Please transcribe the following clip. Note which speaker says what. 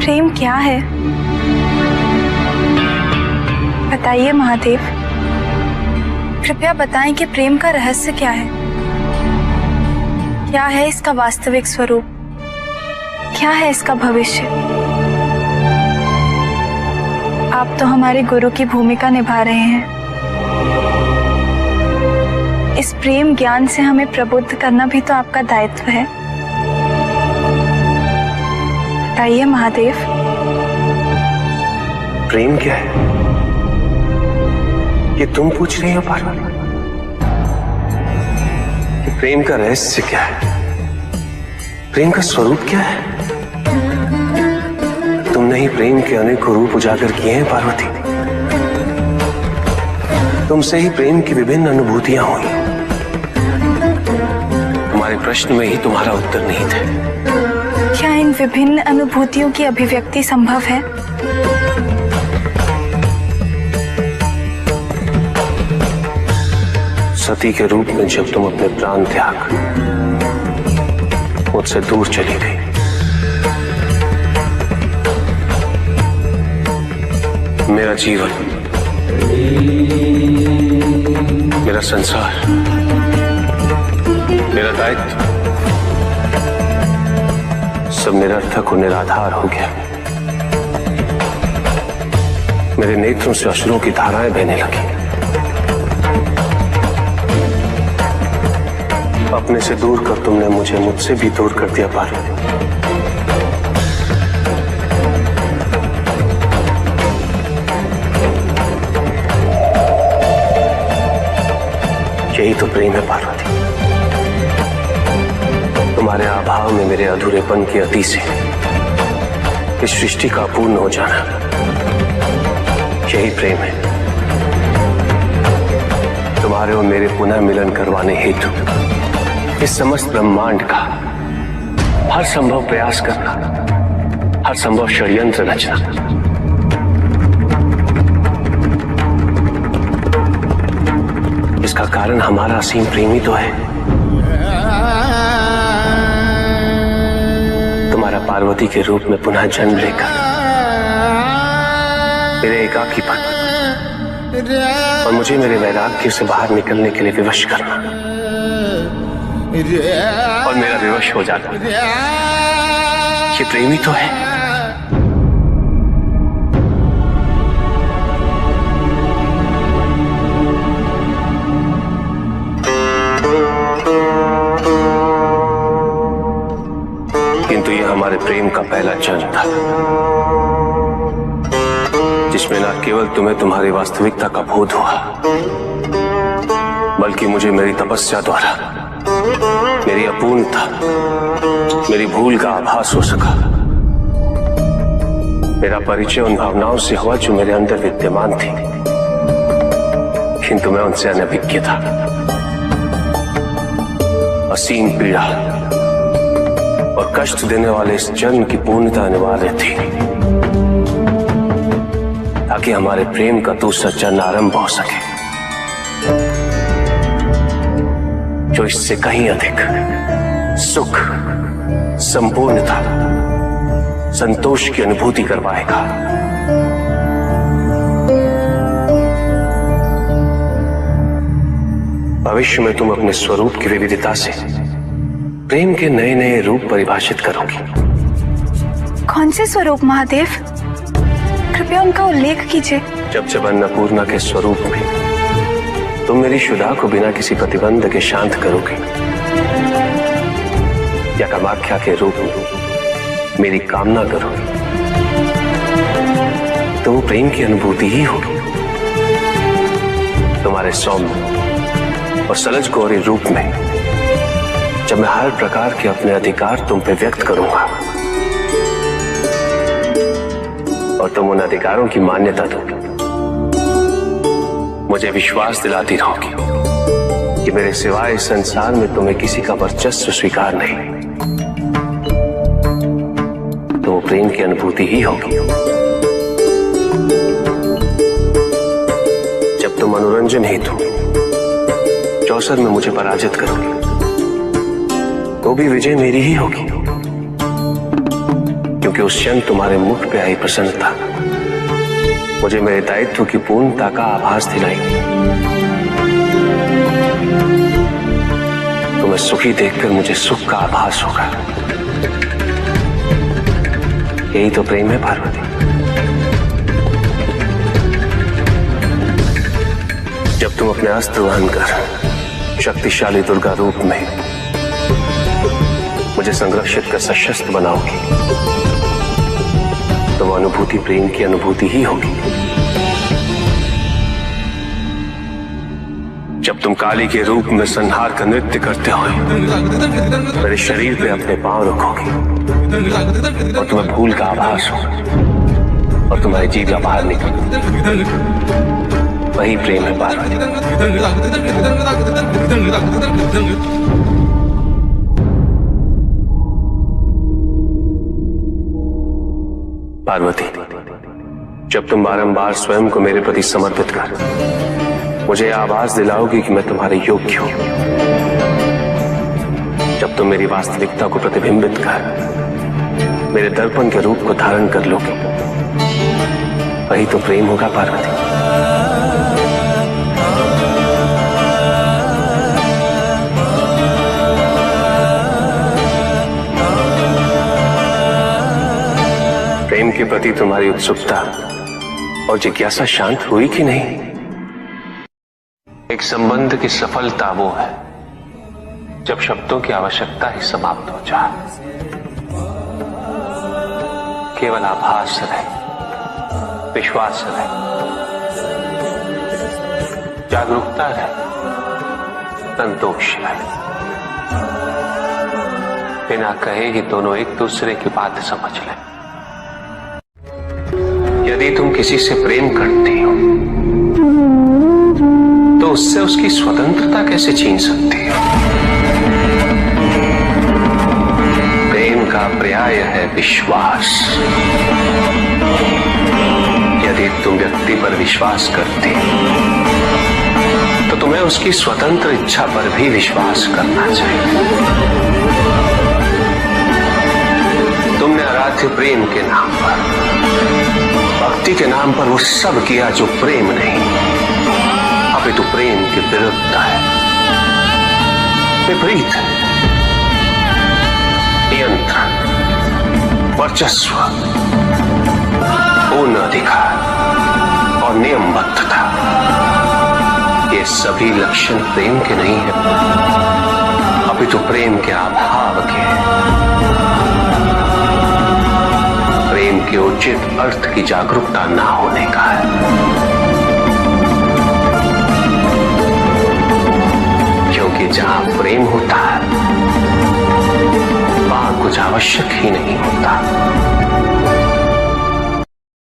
Speaker 1: प्रेम क्या है? बताइए महादेव, कृपया बताएं कि प्रेम का रहस्य क्या है? क्या है इसका वास्तविक स्वरूप? क्या है इसका भविष्य? आप तो हमारे गुरु की भूमिका निभा रहे हैं। इस प्रेम ज्ञान से हमें प्रबुद्ध करना भी तो आपका दायित्व है। बताइए महादेव।
Speaker 2: प्रेम क्या है ये तुम पूछ रही हो पार्वती? प्रेम का रहस्य क्या है? प्रेम का स्वरूप क्या है? तुमने ही प्रेम के अनेकों रूप उजागर किए हैं पार्वती। तुमसे ही प्रेम की विभिन्न अनुभूतियां हुई। तुम्हारे प्रश्न में ही तुम्हारा उत्तर नहीं थे।
Speaker 1: क्या इन विभिन्न अनुभूतियों की अभिव्यक्ति संभव है?
Speaker 2: सती के रूप में जब तुम अपने प्राण त्याग मुझसे दूर चली गई, मेरा जीवन, मेरा संसार, मेरा दायित्व सब निरर्थक और निराधार हो गया। मेरे नेत्रों से अश्रुओं की धाराएं बहने लगी। अपने से दूर कर तुमने मुझे मुझसे भी दूर कर दिया पार्वती। यही तो प्रेम है पार्वती। तुम्हारे अभाव में मेरे अधूरेपन की अति से इस सृष्टि का अपूर्ण हो जाना, यही प्रेम है। तुम्हारे और मेरे पुनः मिलन करवाने हेतु इस समस्त ब्रह्मांड का हर संभव प्रयास करना, हर संभव षड्यंत्र रचना। इसका कारण हमारा असीम प्रेम ही तो है। तुम्हारा पार्वती के रूप में पुनः जन्म लेकर मेरे एकाकीपन और मुझे मेरे वैराग्य से बाहर निकलने के लिए विवश करना और मेरा विवश हो जाना, ये प्रेम ही तो है। किंतु यह हमारे प्रेम का पहला जन्म था, जिसमें न केवल तुम्हें तुम्हारी वास्तविकता का बोध हुआ, बल्कि मुझे मेरी तपस्या द्वारा मेरी अपूर्णता, मेरी भूल का आभास हो सका। मेरा परिचय उन भावनाओं से हुआ जो मेरे अंदर विद्यमान थी, किंतु मैं उनसे अनभिज्ञ था। असीम पीड़ा और कष्ट देने वाले इस जन्म की पूर्णता अनिवार्य थी, ताकि हमारे प्रेम का दूसरा जन्म आरंभ हो सके, जो इससे कहीं अधिक सुख, संपूर्णता, संतोष की अनुभूति करवाएगा। भविष्य में तुम अपने स्वरूप की विविधता से प्रेम के नए नए रूप परिभाषित करोगी।
Speaker 1: कौन से स्वरूप महादेव? कृपया उनका उल्लेख कीजिए।
Speaker 2: जब जब अन्नपूर्णा के स्वरूप में तुम मेरी शुदा को बिना किसी प्रतिबंध के शांत करोगे, या कामाख्या के रूप में मेरी कामना करोगे, तो वो प्रेम की अनुभूति ही होगी। तुम्हारे सौम्य और सलज गौरी रूप में जब मैं हर प्रकार के अपने अधिकार तुम पे व्यक्त करूंगा और तुम उन अधिकारों की मान्यता दोगे, मुझे विश्वास दिलाती रहोगी कि मेरे सिवाय इस संसार में तुम्हें किसी का वर्चस्व स्वीकार नहीं, तो वो प्रेम की अनुभूति ही होगी। जब तुम मनोरंजन हेतु चौसर में मुझे पराजित करोगे, तो भी विजय मेरी ही होगी, क्योंकि उस क्षण तुम्हारे मुख पे आई प्रसन्नता मुझे मेरे दायित्व की पूर्णता का आभास दिलाएगी। तुम्हें सुखी देखकर मुझे सुख का आभास होगा। यही तो प्रेम है पार्वती। जब तुम अपने अस्त्र वहन कर शक्तिशाली दुर्गा रूप में मुझे संरक्षित कर सशस्त्र बनाओगी तो वो अनुभूति प्रेम की अनुभूति ही होगी। जब तुम काली के रूप में संहार का नृत्य करते हो मेरे शरीर पे अपने पांव रखोगे और तुम्हें भूल का आभास होगा और तुम्हारी जीभ बाहर निकल। वही प्रेम है पार्वती। पार्वती, जब तुम बारंबार स्वयं को मेरे प्रति समर्पित कर मुझे आवाज दिलाओगी कि मैं तुम्हारे योग्य हूं, जब तुम मेरी वास्तविकता को प्रतिबिंबित कर मेरे दर्पण के रूप को धारण कर लोगे, वही तो प्रेम होगा पार्वती। प्रेम के प्रति तुम्हारी उत्सुकता और जिज्ञासा शांत हुई कि नहीं? एक संबंध की सफलता वो है जब शब्दों की आवश्यकता ही समाप्त हो जाए, केवल आभास रहे, विश्वास रहे, जागरूकता रहे, संतोष रहे, बिना कहे कि दोनों एक दूसरे की बात समझ लें। यदि तुम किसी से प्रेम करती हो तो उससे उसकी स्वतंत्रता कैसे छीन सकती हो? प्रेम का पर्याय है विश्वास। यदि तुम व्यक्ति पर विश्वास करती तो तुम्हें उसकी स्वतंत्र इच्छा पर भी विश्वास करना चाहिए। तुमने आराध्य प्रेम के नाम पर, भक्ति के नाम पर वो सब किया जो प्रेम नहीं, अपितु प्रेम के विरुद्ध है, विपरीत है। नियंत्रण, वर्चस्व, पूर्ण अधिकार और नियमबद्धता, ये सभी लक्षण प्रेम के नहीं है, अपितु प्रेम के अभाव के हैं। प्रेम के उचित अर्थ की जागरूकता ना होने का है। क्योंकि जहां प्रेम होता है वहां कुछ आवश्यक ही नहीं होता।